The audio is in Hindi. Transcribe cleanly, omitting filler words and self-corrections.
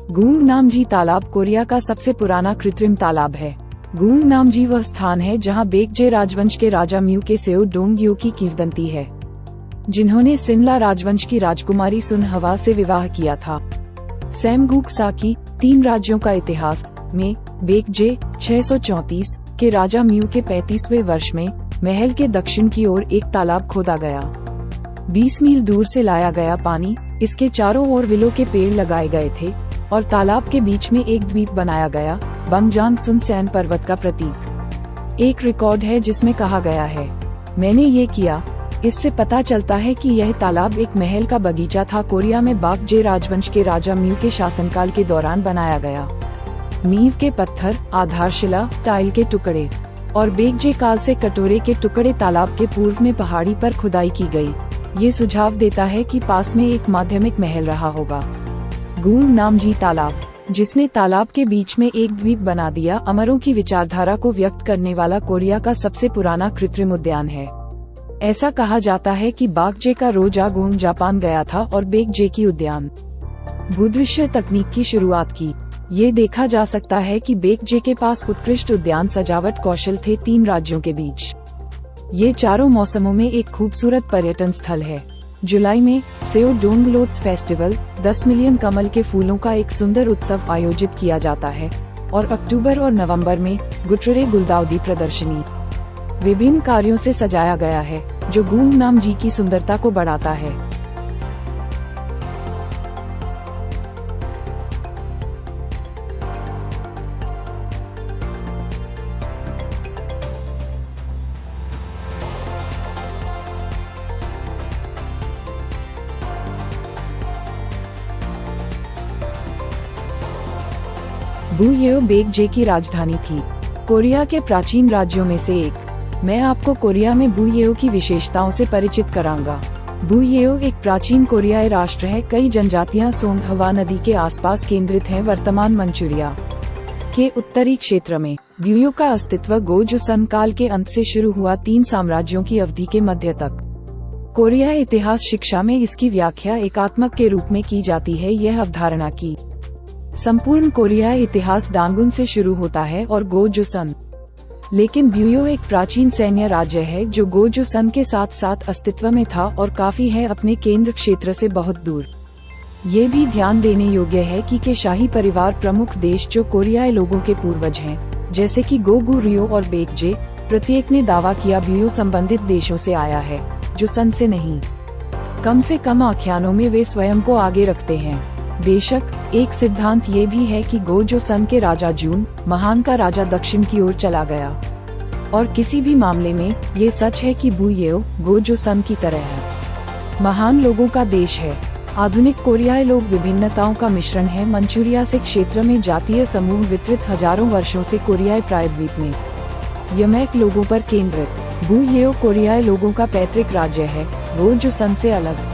गुंगनामजी तालाब कोरिया का सबसे पुराना कृत्रिम तालाब है। गुंगनामजी वह स्थान है जहां बेकजे राजवंश के राजा म्यू के सेओ डोंगयो की किंवदंती है, जिन्होंने सिनला राजवंश की राजकुमारी सुन हवा से विवाह किया था। सैमगुक साकी 3 राज्यों का इतिहास में बेकजे 634 के राजा म्यू के 35वें वर्ष में महल के दक्षिण की ओर एक तालाब खोदा गया। 20 मील दूर से लाया गया पानी इसके चारों ओर विलो के पेड़ लगाए गए थे और तालाब के बीच में एक द्वीप बनाया गया, बंगजान सुनसैन पर्वत का प्रतीक। एक रिकॉर्ड है जिसमें कहा गया है, मैंने ये किया। इससे पता चलता है कि यह तालाब एक महल का बगीचा था। कोरिया में बाकजे राजवंश के राजा म्यू के शासनकाल के दौरान बनाया गया। नींव के पत्थर, आधारशिला, टाइल के टुकड़े और बेकजे काल से कटोरे के टुकड़े तालाब के पूर्व में पहाड़ी पर खुदाई की गई। ये सुझाव देता है कि पास में एक माध्यमिक महल रहा होगा। गुंगनामजी तालाब, जिसने तालाब के बीच में एक द्वीप बना दिया, अमरों की विचारधारा को व्यक्त करने वाला कोरिया का सबसे पुराना कृत्रिम उद्यान है। ऐसा कहा जाता है कि बाकजे का रोजा गुंग जापान गया था और बेकजे की उद्यान भूदृश्य तकनीक की शुरुआत की। ये देखा जा सकता है कि बेकजे के पास उत्कृष्ट उद्यान सजावट कौशल थे। 3 राज्यों के बीच ये चारों मौसमों में एक खूबसूरत पर्यटन स्थल है। जुलाई में सेओ डोंगलोट्स फेस्टिवल 10 मिलियन कमल के फूलों का एक सुंदर उत्सव आयोजित किया जाता है और अक्टूबर और नवंबर में गुटरे गुलदाउदी प्रदर्शनी विभिन्न कार्यों से सजाया गया है, जो गुंगनामजी की सुंदरता को बढ़ाता है। बुयेओ बेकजे की राजधानी थी, कोरिया के प्राचीन राज्यों में से एक। मैं आपको कोरिया में बुयेओ की विशेषताओं से परिचित कराऊंगा। बुयेओ एक प्राचीन कोरियाई राष्ट्र है। कई जनजातियां सोंगहवा नदी के आसपास केंद्रित हैं। वर्तमान मंचूरिया के उत्तरी क्षेत्र में बुयेओ का अस्तित्व गोजोसन काल के अंत से शुरू हुआ 3 साम्राज्यों की अवधि के मध्य तक। कोरियाई इतिहास शिक्षा में इसकी व्याख्या एकात्मक के रूप में की जाती है। यह अवधारणा की संपूर्ण कोरियाई इतिहास डांगुन से शुरू होता है और गोजोसन, लेकिन बुयेओ एक प्राचीन सैन्य राज्य है जो गोजोसन के साथ साथ अस्तित्व में था और काफी है अपने केंद्र क्षेत्र से बहुत दूर। ये भी ध्यान देने योग्य है कि के शाही परिवार प्रमुख देश जो कोरियाई लोगों के पूर्वज हैं, जैसे कि गोगुर्यो और बेकजे, प्रत्येक ने दावा किया बुयेओ संबंधित देशों से आया है, जो सन से नहीं। कम से कम आख्यानों में वे स्वयं को आगे रखते हैं। बेशक एक सिद्धांत ये भी है कि गोजोसन के राजा जून महान का राजा दक्षिण की ओर चला गया, और किसी भी मामले में ये सच है कि बुयेओ गोजोसन की तरह है, महान लोगों का देश है। आधुनिक कोरियाई लोग विभिन्नताओं का मिश्रण है। मंचूरिया से क्षेत्र में जातीय समूह वितरित हजारों वर्षों से कोरियाई प्रायद्वीप में यमैक लोगों पर केंद्रित। बुयेओ कोरियाई लोगों का पैतृक राज्य है, गोजोसन से अलग।